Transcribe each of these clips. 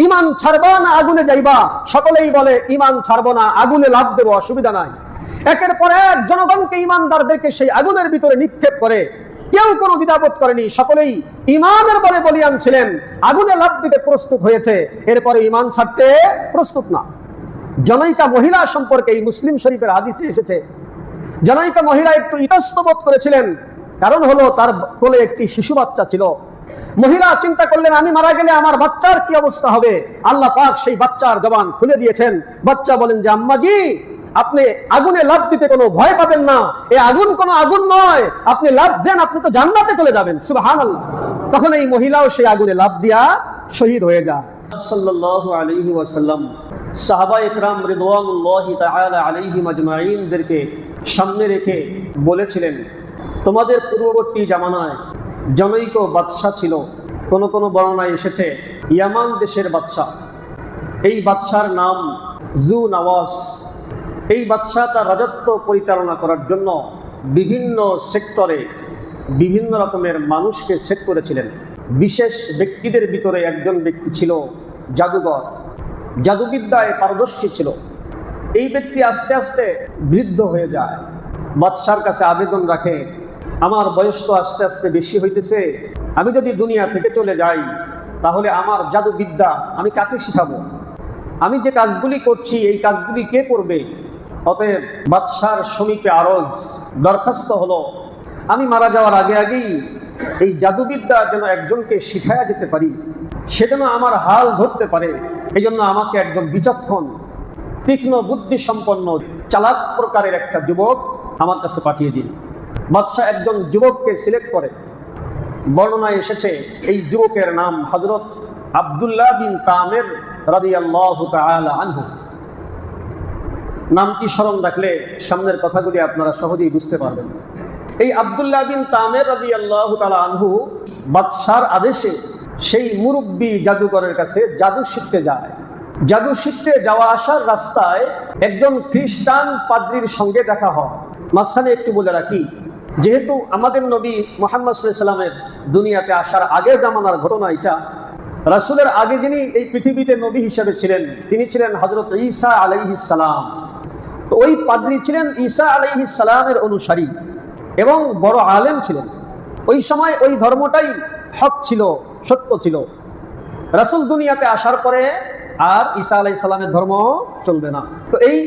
ইমান ছাড়বা না আগুনে যাইবা? সকলেই বলে ইমান ছাড়বো না, আগুনে লাফ দেবো, অসুবিধা নাই। একের পর এক জনগণকে, ইমানদারদেরকে সেই আগুনের ভিতরে নিক্ষেপ করে। কেউ কোনো দ্বিধাবোধ করেনি, সকলেই ইমানের বলে বলিয়ান ছিলেন, আগুনে লাফ দিতে প্রস্তুত হয়েছে, এরপরে ইমান ছাড়তে প্রস্তুত না। জনৈকা মহিলা সম্পর্কে এই মুসলিম শরীফের হাদিসে এসেছে, জনৈকা মহিলা একটু ইতস্তত বোধ করেছিলেন, কারণ হলো তার কোলে একটি শিশু বাচ্চা ছিল। মহিলা চিন্তা করলেন, আমি মারা গেলে আমার বাচ্চার কি অবস্থা হবে? আল্লাহ পাক সেই বাচ্চার জবান খুলে দিয়েছেন। বাচ্চা বলেন যে আম্মাজি, আপনি আগুনে লাফ দিতে কোনো ভয় পাবেন না, এই আগুন কোনো আগুন নয়, আপনি লাফ দেন, আপনি তো জান্নাতে চলে যাবেন। সুবহানাল্লাহ। তখন এই মহিলাও সেই আগুনে লাফ দিয়া শহীদ হয়ে যায়। সাল্লাল্লাহু আলাইহি ওয়াসাল্লাম সাহাবায়ে কেরাম রিদওয়ানুল্লাহি তাআলা আলাইহিম আজমাইনদেরকে সামনে রেখে বলেছিলেন, তোমাদের পূর্ববর্তী জামানায় জনৈক বাদশা ছিল। কোন কোন বর্ণনায় এসেছে ইয়ামান দেশের বাদশা। এই বাদশার নাম জু নওয়াজ। এই বাদশা তার রাজত্ব পরিচালনা করার জন্য বিভিন্ন সেক্টরে বিভিন্ন রকমের মানুষকে সেট করেছিলেন। বিশেষ ব্যক্তিদের ভিতরে একজন ব্যক্তি ছিল জাদুঘর, জাদুবিদ্যায় পারদর্শী ছিল। এই ব্যক্তি আস্তে আস্তে বৃদ্ধ হয়ে যায়, বাদশার কাছে আবেদন রাখে, আমার বয়স তো আস্তে আস্তে বেশি হইতেছে, আমি যদি দুনিয়া থেকে চলে যাই তাহলে আমার জাদুবিদ্যা আমি কাকে শিখাবো? আমি যে কাজগুলি করছি এই কাজগুলি কে করবে? অতএব বাদশার সমীপে আরজ দরখাস্ত হলো, আমি মারা যাওয়ার আগে আগেই এই জাদুবিদ্যা যেন একজনকে শিখায়া যেতে পারি, সে যেন আমার হাল ধরতে পারে, এই জন্য আমাকে একজন বিচক্ষণ, তীক্ষ্ণ বুদ্ধি সম্পন্ন, চালাক প্রকারের একটা যুবক আমার কাছে পাঠিয়ে দিন। বাদশাহ একজন যুবককে সিলেক্ট করে। বর্ণনায় এসেছে এই যুবকের নাম হযরত আব্দুল্লাহ বিন তামির রাদিয়াল্লাহু তাআলা আনহু। নামটি স্মরণ রাখলে সামনের কথাগুলি আপনারা সহজেই বুঝতে পারবেন। এই আব্দুল্লাহ বিন তামির রাদিয়াল্লাহু তাআলা আনহু বাদশার আদেশে সেই মুরব্বী জাদুকরের কাছে জাদু শিখতে যায়। জাদু শিখতে যাওয়া আসার রাস্তায় একজন খ্রিস্টান পাদ্রীর সঙ্গে দেখা হয়। মাঝখানে একটু বলে রাখি, যেহেতু আমাদের নবী মুহাম্মদ সাল্লাল্লাহু আলাইহি ওয়াসাল্লামের দুনিয়াতে আসার আগে জামানার ঘটনা এটা, রাসূলের আগে যিনি এই পৃথিবীতে নবী হিসেবে ছিলেন তিনি ছিলেন হযরত ঈসা আলাইহিস সালাম। তো ওই পাদ্রী ছিলেন ঈসা আলাইহিস সালামের অনুসারী এবং বড় আলেম ছিলেন। ওই সময় ওই ধর্মটাই হক ছিল, সত্য ছিল। রাসূল দুনিয়াতে আসার পরে আর ঈসা আলাইহিস সালামের ধর্ম চলবে না। তো এই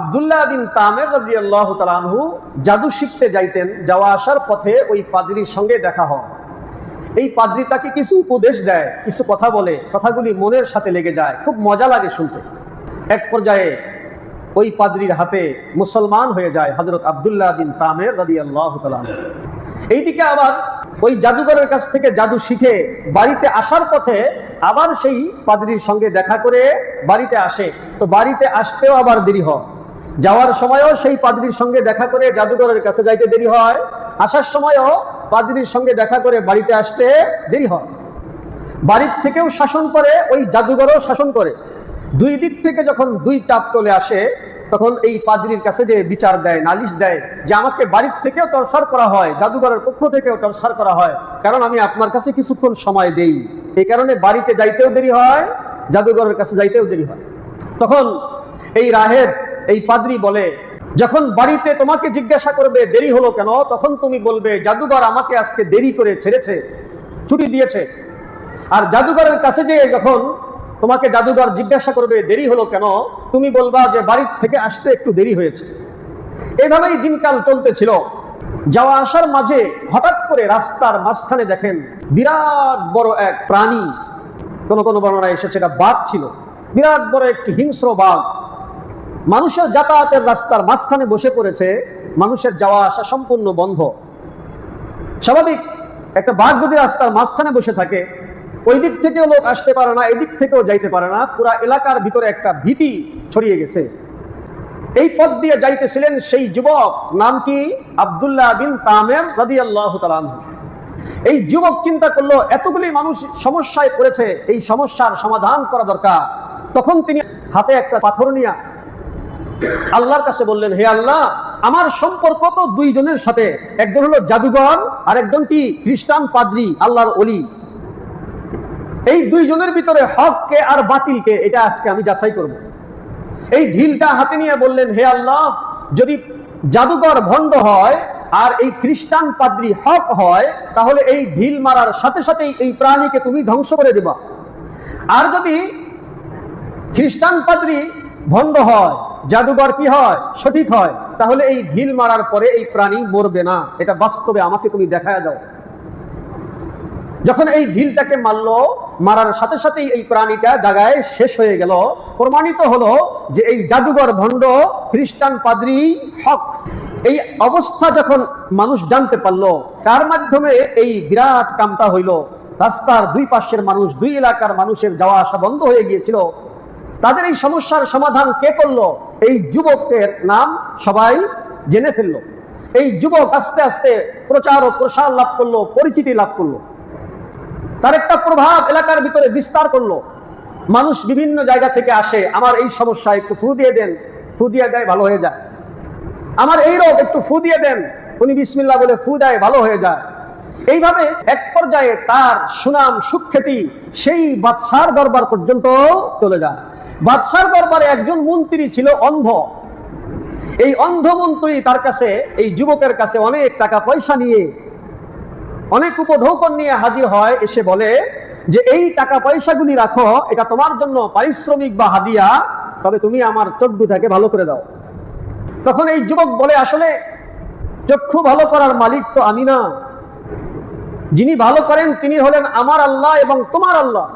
আব্দুল্লাহ বিন তামির রাদিয়াল্লাহু তাআলা আনহু জাদু শিখতে যাইতেন। যাওয়া আসার পথে ওই পাদ্রীর সঙ্গে দেখা হয়। এই পাদ্রী তাকে কিছু উপদেশ দেয়, কিছু কথা বলে, কথাগুলি মনের সাথে লেগে যায়, খুব মজা লাগে শুনতে। এক পর্যায়ে ওই পাদ্রীর হাতে মুসলমান হয়ে যায় হযরত আব্দুল্লাহ বিন তামির রাদিয়াল্লাহু তাআলা আনহু। এইদিকে আবার ওই জাদুঘরের কাছ থেকে জাদু শিখে বাড়িতে আসার পথে আবার সেই পাদ্রীর সঙ্গে দেখা করে বাড়িতে আসে। তো বাড়িতে আসতেও আবার দেরি হয়, যাওয়ার সময়ও সেই পাদ্রীর সঙ্গে দেখা করে জাদুঘরের কাছে যাইতে দেরি হয়, আসার সময়ও পাদ্রীর সঙ্গে দেখা করে বাড়িতে আসতে দেরি হয়। বাড়ির থেকেও শাসন করে, ওই জাদুঘরও শাসন করে। দুই দিক থেকে যখন দুই চাপ চলে আসে তখন এই পাদ্রীর কাছে যে বিচার দেয়, নালিশ দেয় যে আমাকে বাড়ির থেকেও টর্চার করা হয়, জাদুঘরের পক্ষ থেকেও টর্চার করা হয়, কারণ আমি আপনার কাছে কিছুক্ষণ সময় দেই, এই কারণে বাড়িতে যাইতেও দেরি হয়, জাদুঘরের কাছে যাইতেও দেরি হয়। তখন এই রাহেব, এই পাদ্রী বলে, যখন বাড়িতে তোমাকে জিজ্ঞাসা করবে দেরি হলো কেন, তখন তুমি বলবে জাদুঘর আমাকে আজকে দেরি করে ছেড়েছে, ছুটি দিয়েছে। আর জাদুঘরের কাছে যে যখন তোমাকে জাদুঘর জিজ্ঞাসা করবে দেরি হলো কেন, তুমি বলবা যে বাড়ির থেকে আসতে একটু দেরি হয়েছে। এভাবেই দিনকাল চলতেছিল। যাওয়া আসার মাঝে হঠাৎ করে রাস্তার মাঝখানে দেখেন বিরাট বড় এক প্রাণী। কোন কোন বর্ণনায় এসেছে এটা বাঘ ছিল, বিরাট বড় একটি হিংস্র বাঘ। মানুষের যাতায়াতের রাস্তার মাঝখানে বসে পড়েছে, মানুষের যাওয়া আসা সম্পূর্ণ বন্ধ। স্বাভাবিক, একটা বাঘ যদি রাস্তার মাঝখানে বসে থাকে, ওই দিক থেকেও লোক আসতে পারে না, এদিক থেকেও যাইতে পারে না, পুরা এলাকার ভিতরে একটা ভীতি ছড়িয়ে গেছে। এই পথ দিয়ে যাইতেছিলেন সেই যুবক, নাম কি আব্দুল্লাহ বিন তামির রাদিয়াল্লাহু তাআলা আনহু। এই যুবক চিন্তা করলো এতগুলি মানুষ সমস্যায় পড়েছে, এই সমস্যার সমাধান করা দরকার। তখন তিনি হাতে একটা পাথর নিয়ে আল্লাহর কাছে বললেন, হে আল্লাহ, আমার সম্পর্ক তো দুইজনের সাথে, একজন হলো জাদুঘর আর একজন কি খ্রিস্টান পাদ্রী, আল্লাহর ওলি। এই দুইজনের ভিতরে হককে আর বাতিলকে এটা আজকে আমি যাচাই করব। এই ঢিলটা হাতে নিয়ে বললেন, হে আল্লাহ, যদি জাদুকর ভণ্ড হয় আর এই খ্রিস্টান পাদ্রী হক হয়, তাহলে এই ঢিল মারার সাথে সাথেই এই প্রাণীকে তুমি ধ্বংস করে দেবা। আর যদি খ্রিস্টান পাদ্রী ভণ্ড হয়, জাদুকর কি হয়, সঠিক হয়, তাহলে এই ঢিল মারার পরে এই প্রাণী মরবে না। এটা বাস্তবে আমাকে তুমি দেখায় দাও। যখন এই ঢিলটাকে মারলো, মারার সাথে সাথেই এই প্রাণীটা জায়গায় শেষ হয়ে গেল। প্রমাণিত হলো যে এই জাদুঘর ভণ্ড, খ্রিস্টান পাদ্রী হক। এই অবস্থা যখন মানুষ জানতে পারলো, তার মাধ্যমে এই বিরাট কামটা হইল। রাস্তার দুই পাশের মানুষ, দুই এলাকার মানুষের যাওয়া আসা বন্ধ হয়ে গিয়েছিল। তাদের এই সমস্যার সমাধান কে করলো? এই যুবকের নাম সবাই জেনে ফেললো। এই যুবক আস্তে আস্তে প্রচার ও প্রসার লাভ করলো, পরিচিতি লাভ করলো। তার একটা প্রভাব এলাকার ভিতরে বিস্তার করলো। মানুষ বিভিন্ন জায়গা থেকে আসে, আমার এই সমস্যা একটু ফু দিয়ে দেন, ফু দিয়ে দেয়, ভালো হয়ে যায়। আমার এই রোগ একটু ফু দিয়ে দেন, উনি বিসমিল্লাহ বলে ফু দেয়, ভালো হয়ে যায়। এইভাবে এক পর্যায়ে তার সুনাম সুখ্যাতি সেই বাদশার দরবার পর্যন্ত চলে যায়। বাদশার দরবারে একজন মন্ত্রী ছিল অন্ধ। এই অন্ধ মন্ত্রী তার কাছে, এই যুবকের কাছে অনেক টাকা পয়সা নিয়ে, অনেক উপঢৌকন নিয়ে হাজির হয়। এসে বলে যে এই টাকা পয়সাগুলি রাখো, এটা তোমার জন্য পারিশ্রমিক বা হাদিয়া, তবে তুমি আমার চোখ দুটাকে ভালো করে দাও। তখন এই যুবক বলে, আসলে চক্ষু ভালো করার মালিক তো আমি না, যিনি ভালো করেন তিনি হলেন আমার আল্লাহ এবং তোমার আল্লাহ।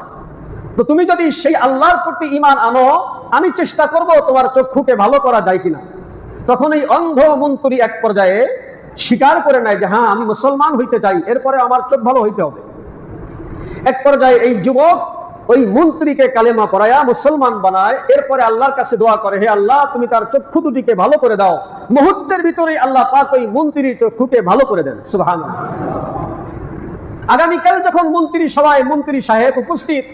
তো তুমি যদি সেই আল্লাহর প্রতি ঈমান আনো, আমি চেষ্টা করব তোমার চক্ষুকে ভালো করা যায় কিনা। তখন এই অন্ধ মন্ত্রী এক পর্যায়ে স্বীকার করে নেয় যে হ্যাঁ, আমি মুসলমান হইতে চাই, এরপরে আমার চোখ ভালো হইতে হবে। এক পর্যায়ে এই যুবক ওই মন্ত্রীকে কালেমা পড়ায়া মুসলমান বানায়। এরপরে আল্লাহর কাছে দোয়া করে, হে আল্লাহ, তুমি তার চক্ষু দুটিকে ভালো করে দাও। মুহূর্তের ভিতরে আল্লাহ পাক ওই মন্ত্রীর চক্ষুকে ভালো করে দেন। সুবহানাল্লাহ। আগামীকাল যখন মন্ত্রী সভায় মন্ত্রী সাহেব উপস্থিত,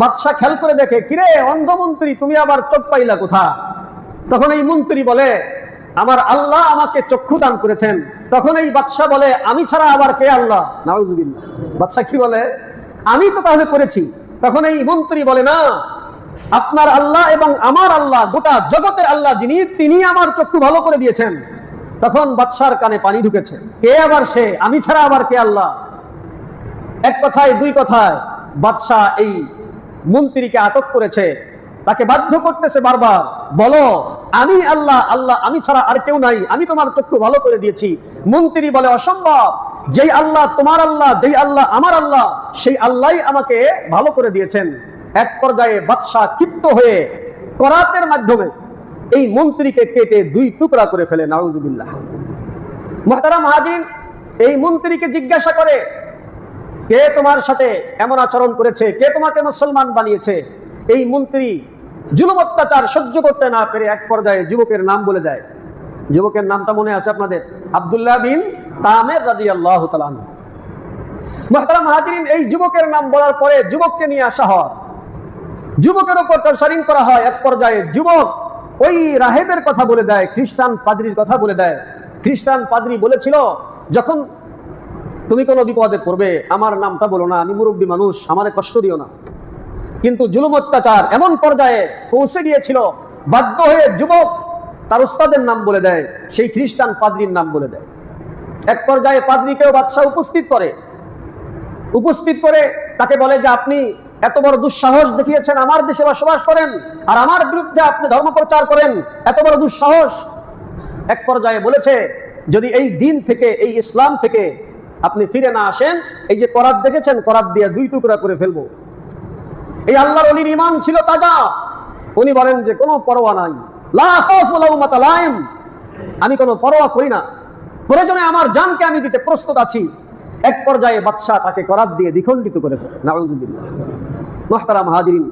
বাদশা খেয়াল করে দেখে, কিরে অন্ধ মন্ত্রী, তুমি আবার চোখ পাইলা কোথা? তখন এই মন্ত্রী বলে, আমার আল্লাহ আমাকে চক্ষু দান করেছেন। তখন এই বাদশা বলে, আমি ছাড়া আবার কে আল্লাহ? নাউজুবিল্লাহ। বাদশা কি বলে, আমি তো তাহলে করেছি। তখন এই মন্ত্রী বলে, না, আপনার আল্লাহ এবং আমার আল্লাহ, গোটা জগতের আল্লাহ যিনি, তিনি আমার চক্ষু ভালো করে দিয়েছেন। তখন বাদশার কানে পানি ঢুকেছে। কে আবার সে? আমি ছাড়া আবার কে আল্লাহ? এক কথায় দুই কথায় বাদশা এই মন্ত্রীকে আটক করেছে, তাকে বাধ্য করতেছে বারবার, বলো আমি আল্লাহ, আল্লাহ আমি ছাড়া আর কেউ নাই, আমি তোমার চক্ষু ভালো করে দিয়েছি। মন্ত্রী বলে, অসম্ভব, যেই আল্লাহ তোমার আল্লাহ, যেই আল্লাহ আমার আল্লাহ, সেই আল্লাহই আমাকে ভালো করে দিয়েছেন। এক পর্যায়ে বাদশা ক্ষিপ্ত হয়ে করাতের মাধ্যমে এই মন্ত্রীকে কেটে দুই টুকরা করে ফেলে। নাউজুবিল্লাহ। মুহতারাম হাজির, এই মন্ত্রীকে জিজ্ঞাসা করে, কে তোমার সাথে এমন আচরণ করেছে? কে তোমাকে মুসলমান বানিয়েছে? এই মন্ত্রী জুলুম অত্যাচার সহ্য করতে না পেরে এক পর্যায়ে যুবকের নাম বলে দেয়। যুবকের নামটা মনে আছে আপনাদের? আব্দুল্লাহ বিন তামের রাদিয়াল্লাহু তাআলা আনহু। মুহতারাম হাজিরিন, এই যুবকের নাম বলার পরে যুবককে নিয়ে আসা হয়, যুবকের উপর টর্চারিং করা হয়। এক পর্যায়ে যুবক ওই রাহেবের কথা বলে দেয়, খ্রিস্টান পাদ্রীর কথা বলে দেয়। খ্রিস্টান পাদ্রী বলেছিল, যখন তুমি কোনো বিপদে পড়বে আমার নামটা বলো না, আমি মুরব্বী মানুষ, আমারে কষ্ট দিও না। কিন্তু জুলুম অত্যাচার এমন পর্যায়ে পৌঁছে গিয়েছিল, বাধ্য হয়ে যুবক তার উস্তাদের নাম বলে দেয়, সেই খ্রিস্টান পাদ্রীর নাম বলে দেয়। এক পর্যায়ে পাদ্রীকেও বাদশা উপস্থিত করে তাকে বলে যে আপনি এত বড় দুঃসাহস দেখিয়েছেন, আমার দেশে বসবাস করেন আর আমার বিরুদ্ধে আপনি ধর্ম প্রচার করেন, এত বড় দুঃসাহস। এক পর্যায়ে বলেছে, যদি এই দিন থেকে, এই ইসলাম থেকে আপনি ফিরে না আসেন, এই যে করাত দেখেছেন, করাত দিয়ে দুই টুকরা করে ফেলবো। এই আল্লাহর ওলির ঈমান ছিল তাজা। উনি বলেন যে কোনো পরোয়া নাই, লা খাউফু লাউমাতা লাইম, আমি কোনো পরোয়া করি না, প্রয়োজনে আমার জানকে আমি দিতে প্রস্তুত আছি। এক পর্যায়ে বাদশা তাকে করাত দিয়ে দ্বিখণ্ডিত করে ফেলে। নাউজুবিল্লাহ। মুহতারাম হাজিরিন,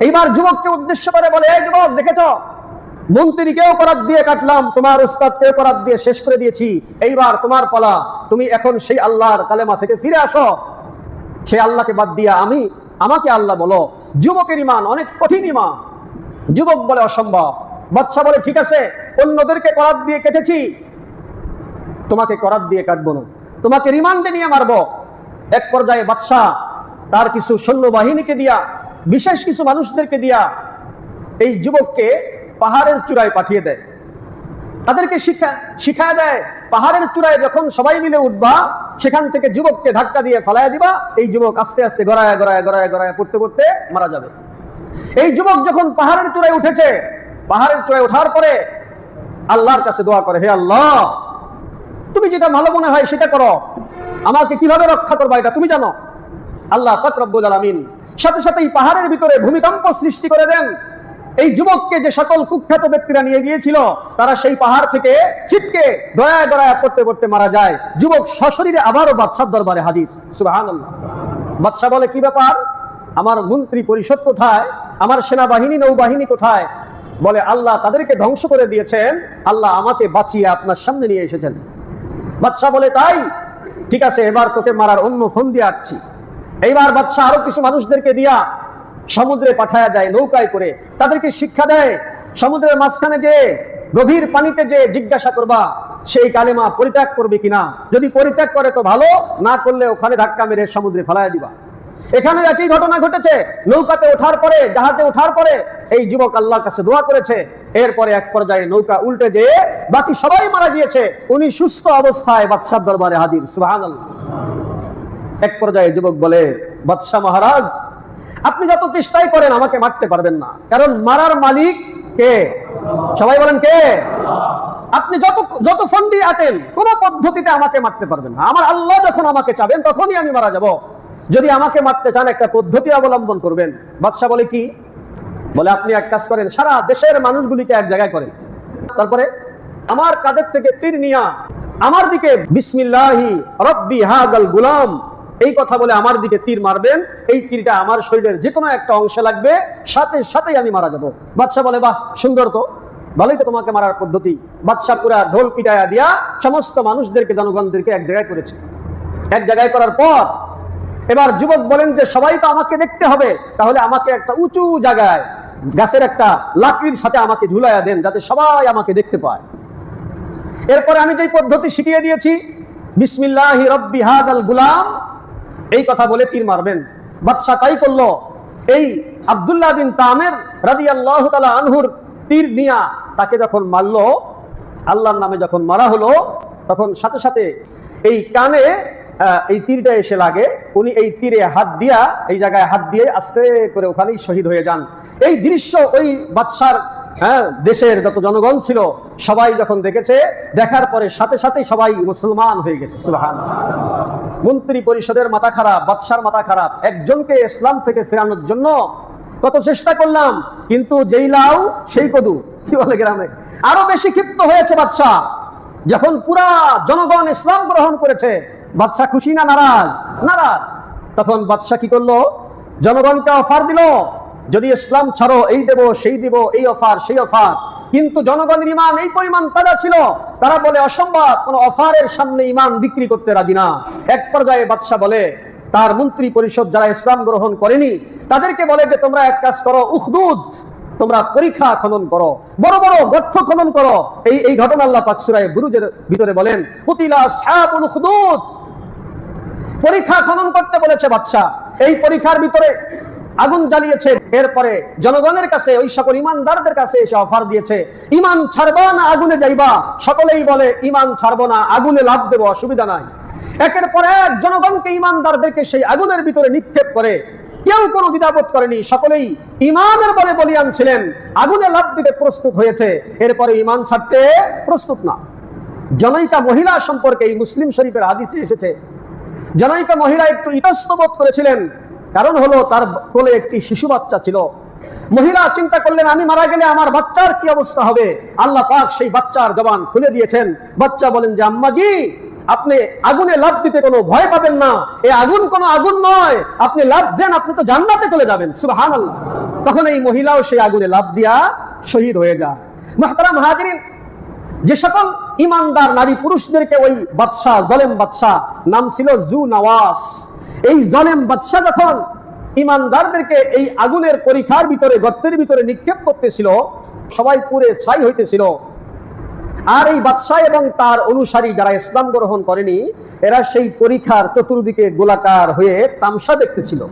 এইবার যুবককে উদ্দেশ্য করে বলে, এই যুবক, দেখেছো মন্ত্রীকেও করাত দিয়ে কাটলাম, তোমার উস্তাদকেও করাত দিয়ে শেষ করে দিয়েছি, এইবার তোমার পালা, তুমি এখন সেই আল্লাহর কালেমা থেকে ফিরে আসো, সেই আল্লাহকে বাদ দিয়া আমাকে আল্লাহ বলো। যুবকের ঈমান অনেক কঠিন ঈমান। যুবক বলে, অসম্ভব। বাদশা বলে, ঠিক আছে, অন্যদেরকে করাত দিয়ে কেটেছি, তোমাকে করাত দিয়ে কাটবো না, তোমাকে রিমান্ডে নিয়ে মারবো। এক পর্যায়ে বাদশা তার কিছু সৈন্যবাহিনীকে দিয়া, বিশেষ কিছু মানুষদেরকে দিয়া এই যুবককে পাহাড়ের চূড়ায় পাঠিয়ে দেয়। তাদেরকে শিখায় দেয়, পাহাড়ের চূড়ায় যখন সবাই মিলে উঠবা, সেখান থেকে যুবককে ধাক্কা দিয়ে ফালাইয়া দিবা। এই যুবক আস্তে আস্তে গড়ায় গড়ায় গড়ায় গড়ায় পড়তে পড়তে মারা যাবে। এই যুবক যখন পাহাড়ের চূড়ায় উঠেছে, পাহাড়ের চূড়ায় ওঠার পরে আল্লাহর কাছে দোয়া করে, হে আল্লাহ, তুমি যেটা ভালো মনে হয় সেটা করো, আমাকে কিভাবে রক্ষা করবা এটা তুমি জানো। আল্লাহ পাক রব্বুল আলামিন সাথে সাথে এই পাহাড়ের ভিতরে ভূমিকম্প সৃষ্টি করে দেন। এই যুবককে যে সকল কুখ্যাত ব্যক্তিরা নিয়ে গিয়েছিল, তারা সেই পাহাড় থেকে ছিটকে দয়ায় দয়ায় পড়তে পড়তে মারা যায়। যুবক সশরীরে আবারও বাদশার দরবারে হাজির। সুবহানাল্লাহ। বাদশা বলে, কি ব্যাপার, আমার মন্ত্রী পরিষদ কোথায়, আমার সেনাবাহিনী নৌবাহিনী কোথায়? বলে, আল্লাহ তাদেরকে ধ্বংস করে দিয়েছেন, আল্লাহ আমাকে বাঁচিয়ে আপনার সামনে নিয়ে এসেছেন। বাদশা বলে, তাই ঠিক আছে, এবার তোকে মারার অন্য ফোন দিয়ে আসছি। এইবার বাদশা আরো কিছু মানুষদেরকে দিয়া সমুদ্রে পাঠায়া দেয় নৌকায় করে, তাদেরকে শিক্ষা দেয়, সমুদ্রের মাঝখানে যে গভীর পানিতে যে জিজ্ঞাসা করবা সেই কালেমা পরিত্যাগ করবে কিনা, যদি পরিত্যাগ করে তো ভালো, না করলে ওখানে ধাক্কা মেরে সমুদ্রে ফেলাইয়া দিবা। এখানে একই ঘটনা ঘটেছে। নৌকাতে ওঠার পরে, জাহাজে ওঠার পরে এই যুবক আল্লাহর কাছে দোয়া করেছে। এরপরে এক পর্যায়ে নৌকা উল্টে যেয়ে বাকি সবাই মারা গিয়েছে, উনি সুস্থ অবস্থায় বাদশার দরবারে হাজির। সুবহানাল্লাহ। এক পর্যায়ে যুবক বলে, বাদশা মহারাজ, আপনি যত চেষ্টাই করেন আমাকে মারতে পারবেন না, কারণ মারার মালিক কে? সবাই বলেন কে? আপনি যত ফন্দি আটেন, কোন পদ্ধতিতে আমাকে মারতে পারবেন না। আমার আল্লাহ যখন আমাকে চাবেন তখনই আমি মারা যাব। যদি আমাকে মারতে চান একটা পদ্ধতি অবলম্বন করবেন। বাদশা বলে, কি? বলে, আপনি এক কাজ করেন, সারা দেশের মানুষগুলিকে এক জায়গায় করেন, তারপরে আমার কাঁধের থেকে তীর নিয়া আমার দিকে বিসমিল্লাহি রব্বি হাযাল গুলাম এই কথা বলে আমার দিকে তীর মারবেন। এই তীরটা আমার শরীরের যে কোনো একটা অংশে লাগবে, সাথে সাথেই আমি মারা যাব। বাদশা বলে, বাহ, সুন্দর তো, ভালোই তো তোমাকে মারার পদ্ধতি। বাদশা পুরা ঢোল পিটায়া দিয়া সমস্ত মানুষদেরকে, জনগণদেরকে এক জায়গায় করেছে। এক জায়গায় করার পর এবার যুবক বলেন যে সবাই তো আমাকে দেখতে হবে, তাহলে আমাকে একটা উঁচু জায়গায় গাছের একটা লাকড়ির সাথে আমাকে ঝুলাইয়া দেন, যাতে সবাই আমাকে দেখতে পায়। এরপরে আমি যে পদ্ধতি শিখিয়ে দিয়েছি, বিসমিল্লাহি রব্বি হাযাল গুলাম, এই কথা বলে তীর মারবেন। বাদশা তাই করলো। এই আব্দুল্লাহ বিন তামের রাদিয়াল্লাহু তাআলা আনহুর তীর নিয়া তাকে যখন মারলো, আল্লাহর নামে যখন মারা হলো, তখন সাথে সাথে এই কানে এই তীরটা এসে লাগে। উনি এই তীরে হাত দিয়া, এই জায়গায় হাত দিয়ে আস্তে করে ওখানেই শহীদ হয়ে যান। এই দৃশ্য ওই বাদশার দেশের যত জনগণ ছিল সবাই যখন দেখেছে, দেখার পরে সাথে সাথেই সবাই মুসলমান হয়ে গেছে। সুবহানাল্লাহ। মন্ত্রী পরিষদের মাথা খারাপ, বাদশার মাথা খারাপ। একজনকে ইসলাম থেকে ফেরানোর জন্য কত চেষ্টা করলাম, কিন্তু যেই লাউ সেই কদু, কি বলে গ্রামে। আরো বেশি ক্ষিপ্ত হয়েছে বাদশা। যখন পুরা জনগণ ইসলাম গ্রহণ করেছে, বাদশা খুশি না নারাজ? নারাজ। তখন বাদশা কি করলো, জনগণকে অফার দিল, যদি ইসলাম ছাড়ো এই দেব সেই দিব, এই অফার সেই অফার। কিন্তু জনগণের ইমান এই পরিমাণ তাজা ছিল, তারা বলে অসম্ভব, কোন অফারের সামনে ইমান বিক্রি করতে রাজি না। এক পর্যায়ে বাদশা বলে, তার মন্ত্রী পরিষদ যারা ইসলাম গ্রহণ করেনি তাদেরকে বলে যে তোমরা এক কাজ করো, উখদুদ, তোমরা পরীক্ষা খনন করো, বড় বড় গর্ত খনন করো। এই ঘটনা আল্লাহ পাক সূরা বুরুজের ভিতরে বলেন, কুতিলা আসহাবুল উখদুদ। পরীক্ষা খনন করতে বলেছে বাদশা। এই পরীক্ষার ভিতরে আগুন জ্বালিয়েছে। এরপরে জনগণের কাছে, ওই সকল ইমানদারদের কাছে এসে অফার দিয়েছে, ইমান ছাড়বা না আগুনে যাইবা? সকলেই বলে ইমান ছাড়বো না, আগুনে লাফ দেবো, অসুবিধা নাই। একের পর এক জনগণকে, ইমানদারদেরকে সেই আগুনের ভিতরে নিক্ষেপ করে কেউ কোনো দ্বিধাবোধ করেনি, সকলেই ইমানের বলে বলিয়ান ছিলেন, আগুনে লাফ দিতে প্রস্তুত হয়েছে। এরপরে ইমান ছাড়তে প্রস্তুত না। জনৈকা মহিলা সম্পর্কে এই মুসলিম শরীফের হাদিসে এসেছে, জনৈকা মহিলা একটু ইতস্তত করেছিলেন, কারণ হলো তার কোলে একটি শিশু বাচ্চা ছিল। মহিলা চিন্তা করলেন, আমি মারা গেলে আমার বাচ্চার কি অবস্থা হবে। আল্লাহ পাক সেই বাচ্চার জবান খুলে দিয়েছেন। বাচ্চা বলেন যে, আম্মাজি, আপনি আগুনে লাফ দিতে কোনো ভয় পাবেন না, এই আগুন কোনো আগুন নয়, আপনি লাফ দেন, আপনি তো জান্নাতে চলে যাবেন। সুবহানাল্লাহ। তখন এই মহিলাও সেই আগুনে লাফ দিয়া শহীদ হয়ে যায়। মুহতারাম হাজিরিন, যে সকল ইমানদার নারী পুরুষদেরকে ওই বাদশা, জলেম বাদশা, নাম ছিল জু নওয়াস, এই জলেম বাদশা যখন ইমানদারদেরকে এই আগুনের পরীক্ষার ভিতরে, গর্তের ভিতরে নিক্ষেপ করতেছিল, সবাই পুরে ছাই হইতেছিল। আর এই বাদশাহ এবং তার অনুসারী যারা ইসলাম গ্রহণ করেনি, এরা সেই পরীক্ষার চতুর্দিকে গোলাকার হয়ে তামসা দেখতেছিল,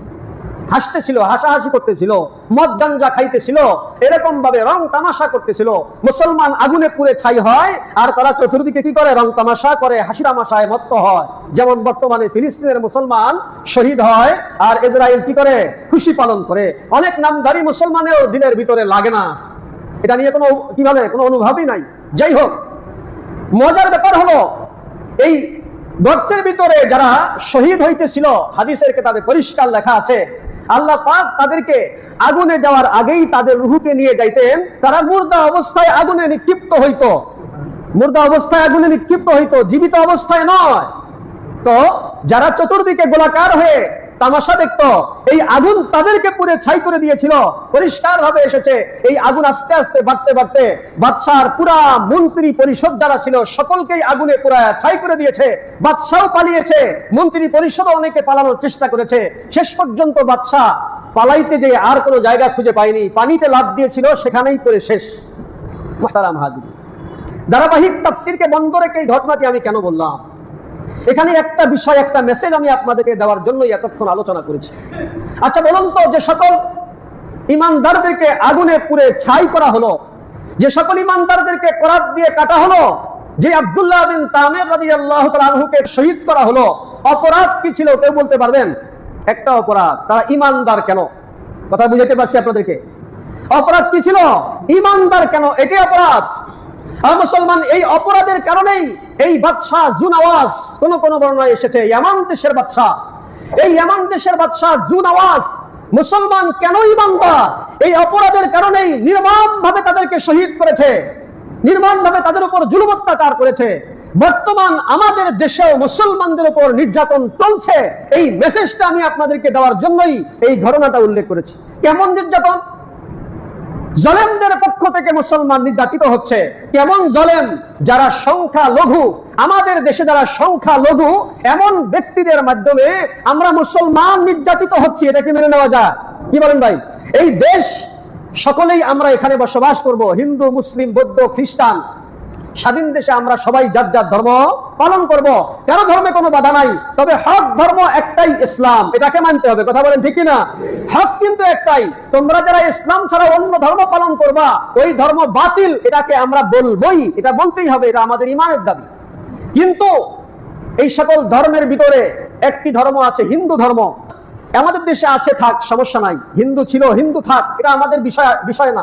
হাসতেছিল, হাসাহাসি করতেছিল, মদ গাঞ্জা খাইতেছিল, এরকম ভাবে রং তামাশা করতেছিল। মুসলমান আগুনে পুড়ে ছাই হয়, আর তারা চতুর্দিকে কি করে? রং তামাশা করে, হাসি তামাশায় মত্ত হয়। যেমন বর্তমানে ফিলিস্তিনের মুসলমান শহীদ হয়, আর ইসরায়েল কি করে? খুশি পালন করে। অনেক নামধারী মুসলমানেও দিনের ভিতরে লাগে না, এটা নিয়ে কোনো কোনো অনুভবই নাই। যাই হোক, মজার ব্যাপার হলো এই গর্তের ভিতরে যারা শহীদ হইতেছিল, হাদিসের কিতাবে পরিষ্কার লেখা আছে, আল্লাহ পাক তাদেরকে আগুনে যাওয়ার আগেই তাদের রূহকে নিয়ে যাইতেন। তারা মুর্দা অবস্থায় আগুনে নিক্ষিপ্ত হইতো, মুর্দা অবস্থায় আগুনে নিক্ষিপ্ত হইতো, জীবিত অবস্থায় নয়। তো যারা চতুর্দিকে গোলাকার হয়ে তামাশা দেখতো, এই আগুন তাদেরকে পুড়ে ছাই করে দিয়েছিল। পরিষ্কার ভাবে এসেছে, এই আগুন আস্তে আস্তে বাড়তে বাড়তে বাদশার পুরা মন্ত্রী পরিষদ যারা ছিল সকলকেই আগুনে পুরা ছাই করে দিয়েছে। বাদশাও পালিয়েছে, মন্ত্রী পরিষদও অনেকে পালানোর চেষ্টা করেছে। শেষ পর্যন্ত বাদশা পালাইতে যে আর কোনো জায়গা খুঁজে পায়নি, পানিতে লাফ দিয়েছিল, সেখানেই পড়ে শেষ। মুহতারাম হাজির, ধারাবাহিক তাফসীরকে বন্ধ রেখে এই ঘটনাটি আমি কেন বললাম? এখানে একটা বিষয়, একটা মেসেজ আমি আপনাদেরকে দেওয়ার জন্যই এতক্ষণ আলোচনা করেছি। আচ্ছা বলুন তো, যে সকল ইমানদারদেরকে আগুনে পুড়ে ছাই করা হলো, যে সকল ইমানদারদেরকে করাত দিয়ে কাটা হলো, যে আব্দুল্লাহ বিন তামির রাদিয়াল্লাহু তাআলা আনহুকে শহীদ করা হলো, অপরাধ কি ছিল কেউ বলতে পারবেন? একটা অপরাধ, তারা ইমানদার কেন? কথা বুঝাতে পারছি আপনাদেরকে? অপরাধ কি ছিল? ইমানদার কেন, এটাই অপরাধ। আর মুসলমান এই অপরাধের কারণেই এই বাদশাহ জুনাওয়াজ, কোন কোন বর্ণনায় এসেছে ইয়ামান দেশের বাদশাহ, এই ইয়ামান দেশের বাদশাহ জুনাওয়াজ মুসলমান কেন ইমানদার? এই অপরাধের কারণেই নির্মমভাবে তাদেরকে শহীদ করেছে, নির্মমভাবে তাদের উপর জুলুম অত্যাচার করেছে। বর্তমান আমাদের দেশেও মুসলমানদের উপর নির্যাতন চলছে, এই মেসেজটা আমি আপনাদেরকে দেওয়ার জন্যই এই ঘটনাটা উল্লেখ করেছি। কেমন নির্যাতন? জলেমদের পক্ষ থেকে মুসলমান নির্যাতিত হচ্ছে। কেমন জলেম? যারা সংখ্যা লঘু, আমাদের দেশে যারা সংখ্যা লঘু, এমন ব্যক্তিদের মাধ্যমে আমরা মুসলমান নির্যাতিত হচ্ছি। এটা কি মেনে নেওয়া যায়? কি বলেন ভাই? এই দেশ সকলেই আমরা এখানে বসবাস করব, হিন্দু, মুসলিম, বৌদ্ধ, খ্রিস্টান, স্বাধীন দেশে আমরা সবাই যার যার ধর্ম পালন করব, কারো ধর্মে কোনো বাধা নাই। তবে হক ধর্ম একটাই, ইসলাম, এটাকে মানতে হবে। কথা বলেন ঠিক কিনা? হক কিন্তু একটাই। তোমরা যারা ইসলাম ছাড়া অন্য ধর্ম পালন করবা, ওই ধর্ম বাতিল, এটাকে আমরা বলবই, এটা বলতেই হবে, এটা আমাদের ইমানের দাবি। কিন্তু এই সকল ধর্মের ভিতরে একটি ধর্ম আছে, হিন্দু ধর্ম। আমাদের দেশে আছে, থাক, সমস্যা নাই। হিন্দু ছিল, হিন্দু থাক, এটা আমাদের বিষয় না।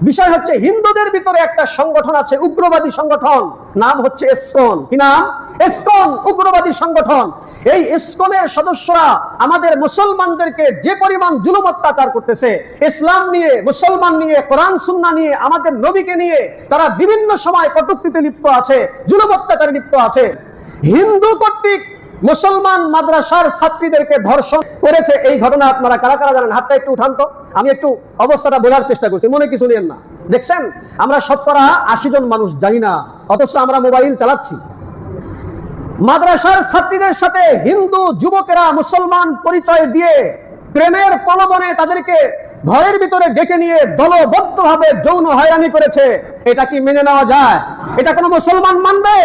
বিষয় হচ্ছে হিন্দুদের ভিতরে একটা সংগঠন আছে, উগ্রবাদী সংগঠন, নাম হচ্ছে ইসকন। কি নাম? ইসকন, উগ্রবাদী সংগঠন। এই ইসকনের সদস্যরা আমাদের মুসলমানদেরকে যে পরিমাণ জুলুম অত্যাচার করতেছে, ইসলাম নিয়ে, মুসলমান নিয়ে, কোরআন সুন্নাহ নিয়ে, আমাদের নবীকে নিয়ে তারা বিভিন্ন সময় কটূক্তিতে লিপ্ত আছে, জুলুম অত্যাচারে লিপ্ত আছে। হিন্দু কর্তৃক মুসলমান মাদ্রাসার ছাত্রীদেরকে ধর্ষণ করেছে। এই ঘটনা আপনারা কারা কারা জানেন? হাতটা একটু উঠান তো, আমি একটু অবস্থাটা বোঝার চেষ্টা করছি, মনে কিছু নেন না। দেখছেন, আমরা শতকরা 80 জন মানুষ জানি না, অথচ আমরা মোবাইল চালাচ্ছি। মাদ্রাসার ছাত্রীদের সাথে হিন্দু যুবকেরা মুসলমান পরিচয় দিয়ে প্রেমের প্রলোভনে তাদেরকে ঘরের ভিতরে ডেকে নিয়ে দলবদ্ধভাবে যৌন হয়রানি করেছে। এটা কি মেনে নেওয়া যায়? এটা কোনো মুসলমান মানবে?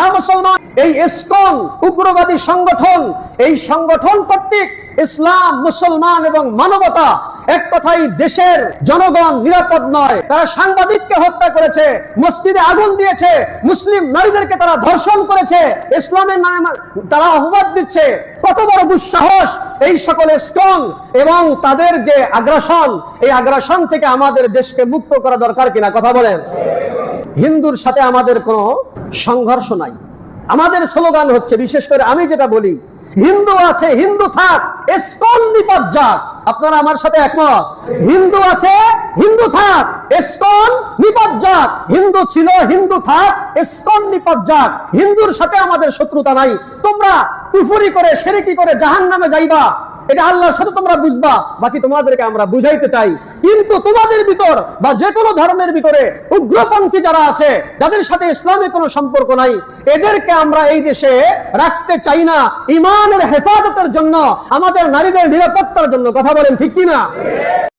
আর মুসলমান এই ইসকন উগ্রবাদী সংগঠন, এই সংগঠন কর্তৃক ইসলাম, মুসলমান এবং মানবতা, এক কথাই দেশের জনগণ নিরাপদ নয়। তারা সাংবাদিককে হত্যা করেছে, মসজিদে আগুন দিয়েছে, মুসলিম নারীদেরকে তারা ধর্ষণ করেছে, ইসলামের নামে তারা অপবাদ দিচ্ছে। কত বড় দুঃসাহস এই সকল ইসকন! এবং তাদের যে আগ্রাসন, এই আগ্রাসন থেকে আমাদের দেশকে মুক্ত করা দরকার কিনা? কথা বলেন। হিন্দুর সাথে আমাদের কোনো সংঘর্ষ নাই। আমাদের স্লোগান হচ্ছে, বিশেষ করে আমি যেটা বলি, হিন্দু আছে, হিন্দু থাক, ইসকন নিপাত যাক। আপনারা আমার সাথে একমত? হিন্দু আছে, হিন্দু থাক, ইসকন নিপাত যাক। হিন্দু ছিল, হিন্দু থাক, ইসকন নিপাত যাক। হিন্দুর সাথে আমাদের শত্রুতা নাই। তোমরা কুফরি করে, শিরকি করে জাহান্নামে যাইবা, এটা আল্লাহর সাথে তোমরা বুঝবা। বাকি তোমাদেরকে আমরা বুঝাইতে চাই। কিন্তু তোমাদের ভিতর বা যে কোনো ধর্মের ভিতরে উগ্রপন্থী যারা আছে, যাদের সাথে ইসলামের কোনো সম্পর্ক নাই, এদেরকে আমরা এই দেশে রাখতে চাই না, ইমানের হেফাজতের জন্য, আমাদের নারীদের নিরাপত্তার জন্য। কথা বলেন ঠিক কিনা?